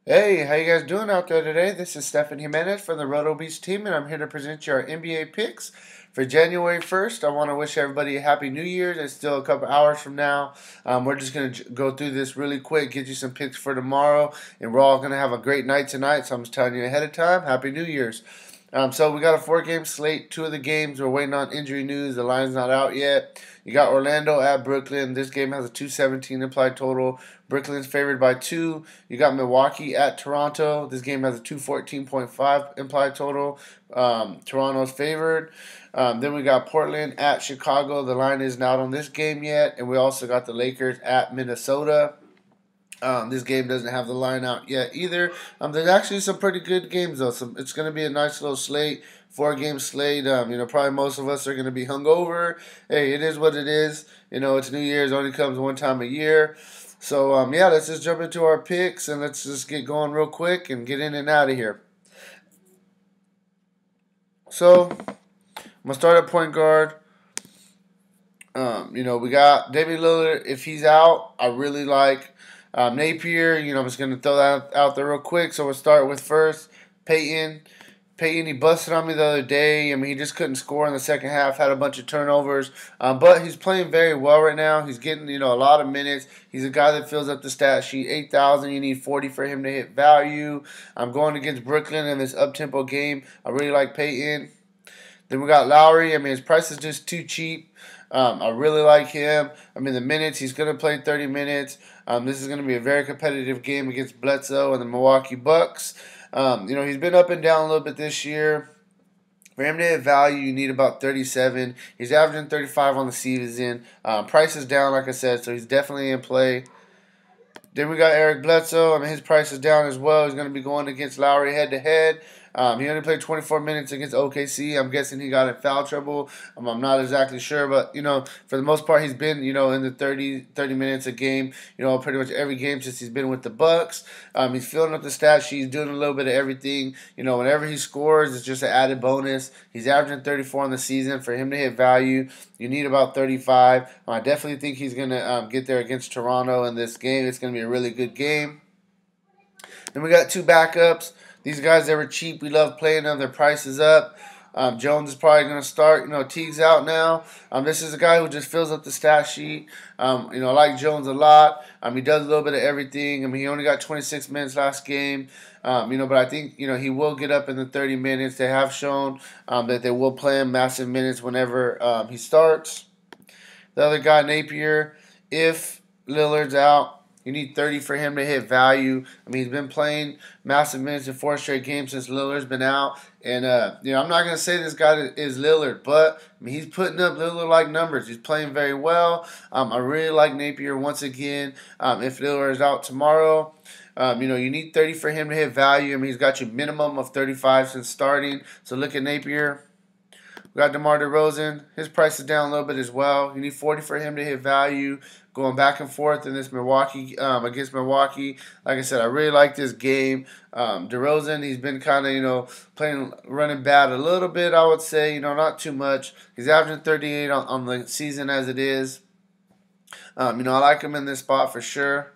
Hey, how you guys doing out there today? This is Stefan Jimenez from the Roto Beach team, and I'm here to present you our NBA picks for January 1st. I want to wish everybody a happy New Year. It's still a couple hours from now. We're just going to go through this really quick, get you some picks for tomorrow, and we're all going to have a great night tonight, so I'm just telling you ahead of time, Happy New Year's. So we got a four-game slate. Two of the games we're waiting on injury news. The line's not out yet. You got Orlando at Brooklyn. This game has a 217 implied total. Brooklyn's favored by 2. You got Milwaukee at Toronto. This game has a 214.5 implied total. Toronto's favored. Then we got Portland at Chicago. The line isn't out on this game yet. And we also got the Lakers at Minnesota. This game doesn't have the line out yet either. There's actually some pretty good games though. It's going to be a nice little slate, 4-game slate. Probably most of us are going to be hungover. Hey, it is what it is. It's New Year's. Only comes one time a year. So yeah, let's just jump into our picks and let's just get going real quick and get in and out of here. So I'm gonna start at point guard. We got David Lillard. If he's out, I really like Napier. I'm just going to throw that out there real quick. So we'll start with first Peyton. Peyton, he busted on me the other day. He just couldn't score in the second half, had a bunch of turnovers. But he's playing very well right now. He's getting, a lot of minutes. He's a guy that fills up the stat sheet. 8,000, you need 40 for him to hit value. I'm going against Brooklyn in this up-tempo game. I really like Peyton. Then we got Lowry. His price is just too cheap. I really like him. The minutes, he's going to play 30 minutes. This is going to be a very competitive game against Bledsoe and the Milwaukee Bucks. He's been up and down a little bit this year. For him to hit value, you need about 37. He's averaging 35 on the season. Price is down, like I said, so he's definitely in play. Then we got Eric Bledsoe. His price is down as well. He's going to be going against Lowry head-to-head. He only played 24 minutes against OKC. I'm guessing he got in foul trouble. I'm not exactly sure, but, for the most part, he's been, in the 30 minutes a game, pretty much every game since he's been with the Bucks. He's filling up the stat sheet. He's doing a little bit of everything. Whenever he scores, it's just an added bonus. He's averaging 34 on the season. For him to hit value, you need about 35. I definitely think he's going to get there against Toronto in this game. It's going to be a really good game. Then we got two backups. These guys, they were cheap. We love playing them. Their price is up. Jones is probably going to start. Teague's out now. This is a guy who just fills up the stat sheet. I like Jones a lot. He does a little bit of everything. He only got 26 minutes last game. But I think, he will get up in the 30 minutes. They have shown that they will play him massive minutes whenever he starts. The other guy, Napier, if Lillard's out, you need 30 for him to hit value. He's been playing massive minutes in 4 straight games since Lillard's been out. And, I'm not going to say this guy is Lillard, but he's putting up Lillard-like numbers. He's playing very well. I really like Napier once again. If Lillard is out tomorrow, you need 30 for him to hit value. He's got you minimum of 35 since starting. So look at Napier. We got DeMar DeRozan. His price is down a little bit as well. You need 40 for him to hit value. Going back and forth in this Milwaukee against Milwaukee. Like I said, I really like this game. DeRozan, he's been kind of running bad a little bit. I would say not too much. He's averaging 38 on the season as it is. I like him in this spot for sure.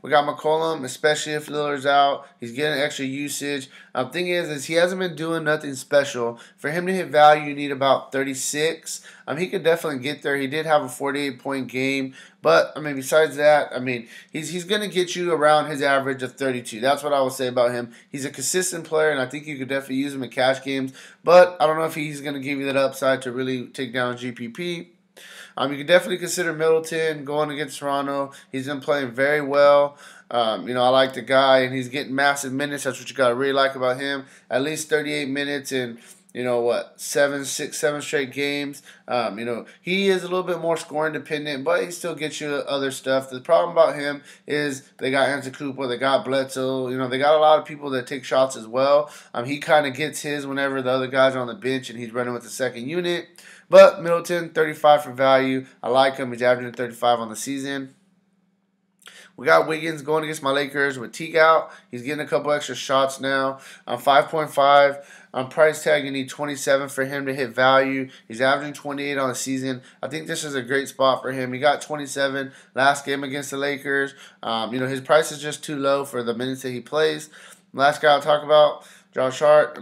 We got McCollum, especially if Lillard's out. He's getting extra usage. Thing is he hasn't been doing nothing special. For him to hit value, you need about 36. He could definitely get there. He did have a 48-point game. But, besides that, he's going to get you around his average of 32. That's what I would say about him. He's a consistent player, and I think you could definitely use him in cash games. But I don't know if he's going to give you that upside to really take down GPP. You can definitely consider Middleton going against Toronto. He's been playing very well. I like the guy, and he's getting massive minutes. That's what you got to really like about him. At least 38 minutes in, 7 straight games. He is a little bit more scoring dependent, but he still gets you other stuff. The problem about him is they got Antetokounmpo, they got Bledsoe. They got a lot of people that take shots as well. He kind of gets his whenever the other guys are on the bench and he's running with the second unit. But Middleton, 35 for value. I like him. He's averaging 35 on the season. We got Wiggins going against my Lakers with Teague out. He's getting a couple extra shots now. On 5.5. On price tag, you need 27 for him to hit value. He's averaging 28 on the season. I think this is a great spot for him. He got 27 last game against the Lakers. His price is just too low for the minutes that he plays. Last guy I'll talk about, Josh Hart.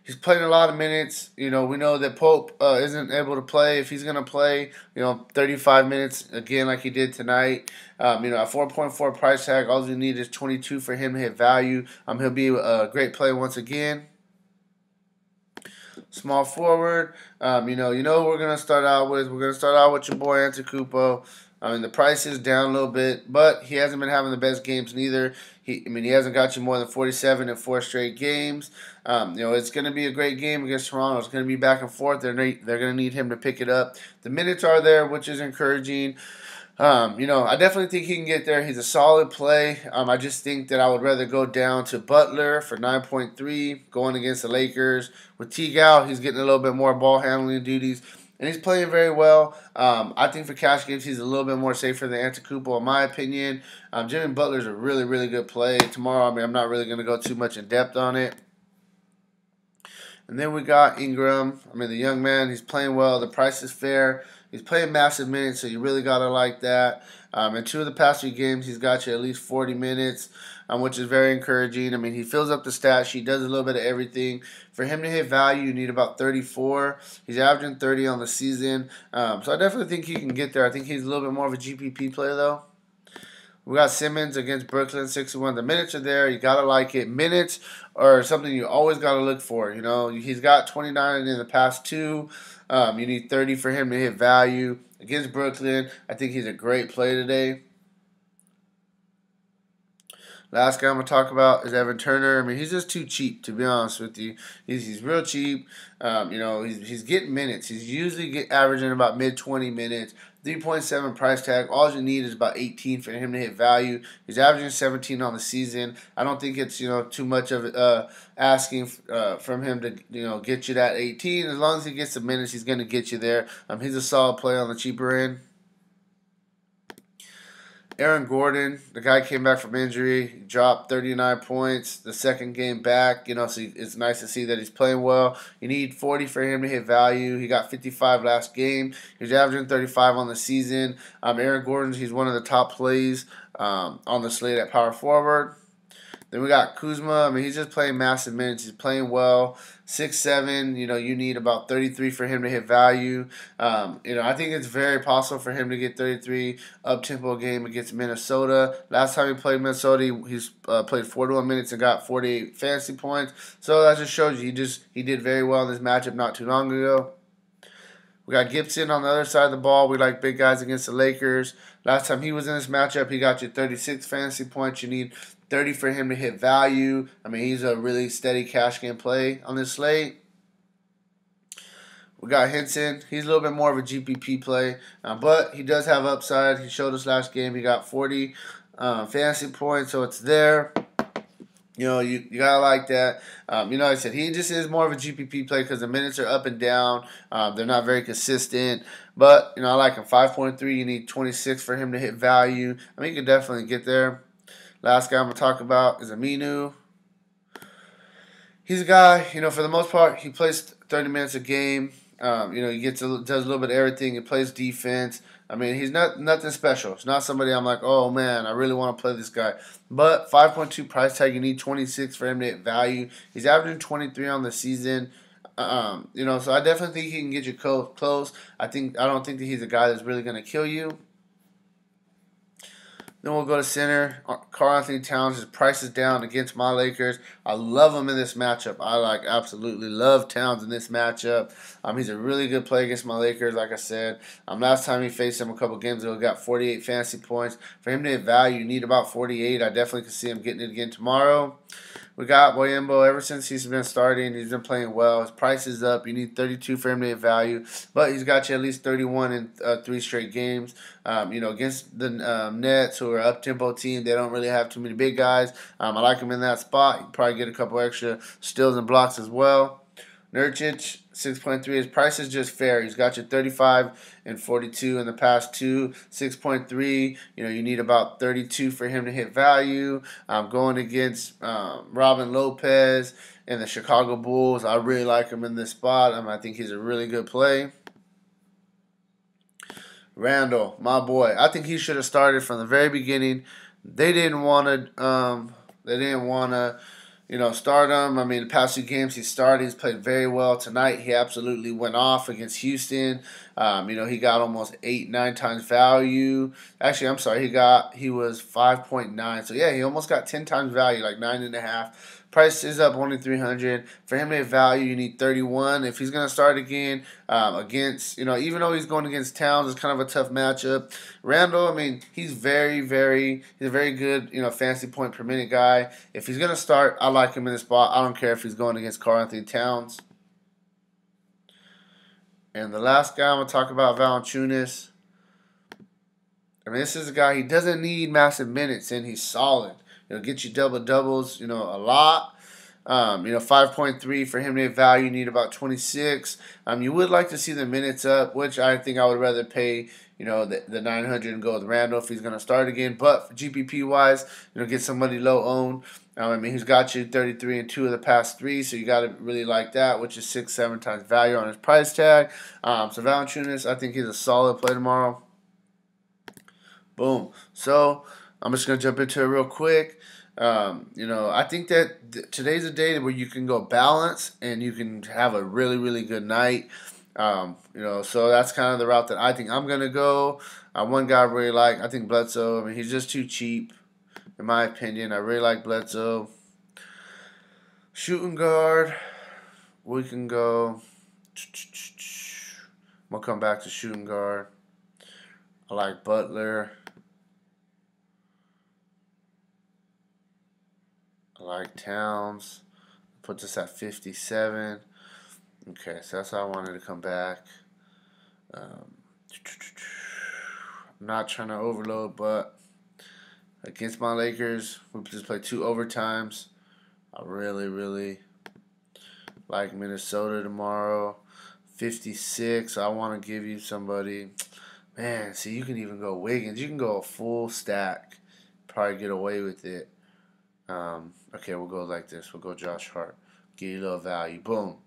He's playing a lot of minutes. We know that Pope isn't able to play. If he's going to play, 35 minutes again like he did tonight, at 4.4 price tag, all you need is 22 for him to hit value. He'll be a great play once again. Small forward, who we're gonna start out with. We're gonna start out with your boy Antetokounmpo. The price is down a little bit, but he hasn't been having the best games neither. He hasn't got you more than 47 in 4 straight games. It's going to be a great game against Toronto. It's going to be back and forth. They're going to need him to pick it up. The minutes are there, which is encouraging. I definitely think he can get there. He's a solid play. I just think that I would rather go down to Butler for 9.3 going against the Lakers. With Teague out, he's getting a little bit more ball handling duties. And he's playing very well. I think for cash games, he's a little bit more safer than Antetokounmpo, in my opinion. Jimmy Butler's a really, really good play. Tomorrow, I'm not really going to go too much in depth on it. And then we got Ingram. The young man, he's playing well. The price is fair. He's playing massive minutes, so you really got to like that. In 2 of the past 3 games, he's got you at least 40 minutes, which is very encouraging. He fills up the stat sheet, does a little bit of everything. For him to hit value, you need about 34. He's averaging 30 on the season. So I definitely think he can get there. I think he's a little bit more of a GPP player, though. We got Simmons against Brooklyn, 61. The minutes are there. You got to like it. Minutes are something you always got to look for. He's got 29 in the past 2. You need 30 for him to hit value. Against Brooklyn, I think he's a great play today. Last guy I'm going to talk about is Evan Turner. He's just too cheap, to be honest with you. He's real cheap. He's getting minutes. He's usually averaging about mid-20 minutes. 3.7 price tag. All you need is about 18 for him to hit value. He's averaging 17 on the season. I don't think it's too much of asking from him to get you that 18. As long as he gets the minutes, he's going to get you there. He's a solid play on the cheaper end. Aaron Gordon, the guy came back from injury. He dropped 39 points the second game back. So it's nice to see that he's playing well. You need 40 for him to hit value. He got 55 last game. He's averaging 35 on the season. Aaron Gordon, he's one of the top plays on the slate at power forward. Then we got Kuzma. He's just playing massive minutes. He's playing well. 6'7". You need about 33 for him to hit value. I think it's very possible for him to get 33 up-tempo game against Minnesota. Last time he played Minnesota, he's played 41 minutes and got 48 fantasy points. So that just shows you he did very well in this matchup not too long ago. We got Gibson on the other side of the ball. We like big guys against the Lakers. Last time he was in this matchup, he got you 36 fantasy points. You need 30 for him to hit value. He's a really steady cash game play on this slate. We got Henson. He's a little bit more of a GPP play, but he does have upside. He showed us last game. He got 40 fantasy points, so it's there. You gotta like that. Like I said, he just is more of a GPP play because the minutes are up and down. They're not very consistent. But, I like him. 5.3, you need 26 for him to hit value. He could definitely get there. Last guy I'm going to talk about is Aminu. He's a guy, for the most part, he plays 30 minutes a game. He does a little bit of everything. He plays defense. He's nothing special. It's not somebody I'm like, oh, man, I really want to play this guy. But 5.2 price tag, you need 26 for him to hit value. He's averaging 23 on the season. So I definitely think he can get you close. I don't think that he's a guy that's really going to kill you. Then we'll go to center. Karl-Anthony Towns, his price is down against my Lakers. I love him in this matchup. I absolutely love Towns in this matchup. He's a really good play against my Lakers, like I said. Last time he faced him a couple games ago, he got 48 fantasy points. For him to hit value, you need about 48. I definitely can see him getting it again tomorrow. We got Boyembo. Ever since he's been starting, he's been playing well. His price is up. You need 32 for him to hit value. But he's got you at least 31 in 3 straight games. Against the Nets, who are an up-tempo team, they don't really have too many big guys. I like him in that spot. You can probably get a couple extra steals and blocks as well. Nurkic, 6.3. His price is just fair. He's got you 35 and 42 in the past two. 6.3. You need about 32 for him to hit value. Going against Robin Lopez and the Chicago Bulls. I really like him in this spot. I think he's a really good play. Randall, my boy. I think he should have started from the very beginning. They didn't want to. Start him. The past two games he started, he's played very well. Tonight he absolutely went off against Houston. He got almost 9 times value. Actually, I'm sorry, he was 5.9. So yeah, he almost got 10 times value, like 9.5. Price is up only 300. For him to hit value, you need 31. If he's gonna start again against, even though he's going against Towns, it's kind of a tough matchup. Randall, he's he's a very good, fantasy point per minute guy. If he's gonna start, I like him in this spot. I don't care if he's going against Karl-Anthony Towns. And the last guy I'm gonna talk about, Valanciunas. This is a guy, he doesn't need massive minutes, and he's solid. Get you double-doubles, a lot. 5.3 for him to hit value, you need about 26. You would like to see the minutes up, which I think I would rather pay, the 900 and go with Randall if he's going to start again. But for GPP-wise, get somebody low-owned. He's got you 33 and 2 of the past 3, so you got to really like that, which is 6-7 times value on his price tag. So Valanciunas, I think he's a solid play tomorrow. Boom. So I'm just going to jump into it real quick. I think that today's a day where you can go balance and you can have a really, really good night. So that's kind of the route that I think I'm going to go. One guy I really like, I think Bledsoe. He's just too cheap, in my opinion. I really like Bledsoe. Shooting guard, we can go. We'll come back to shooting guard. I like Butler. I like Towns. Put this at 57. Okay, so that's how I wanted to come back. I'm not trying to overload, but against my Lakers, we just played 2 overtimes. I really, really like Minnesota tomorrow. 56. I want to give you somebody. Man, see, you can even go Wiggins. You can go a full stack. Probably get away with it. Okay, we'll go like this. We'll go Josh Hart. Give you a little value. Boom.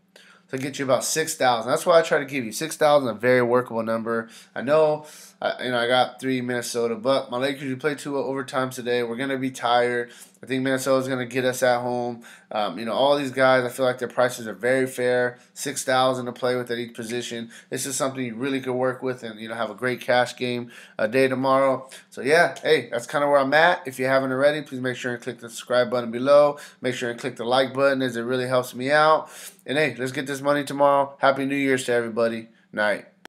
So get you about 6,000. That's why I try to give you 6,000, a very workable number. I know, I got 3 Minnesota, but my Lakers, we played 2 overtimes today. We're gonna be tired. I think Minnesota's gonna get us at home. All these guys, I feel like their prices are very fair. 6,000 to play with at each position. This is something you really could work with and have a great cash game day tomorrow. So yeah, hey, that's kind of where I'm at. If you haven't already, please make sure and click the subscribe button below. Make sure and click the like button, as it really helps me out. And hey, let's get this money tomorrow. Happy New Year's to everybody. Night.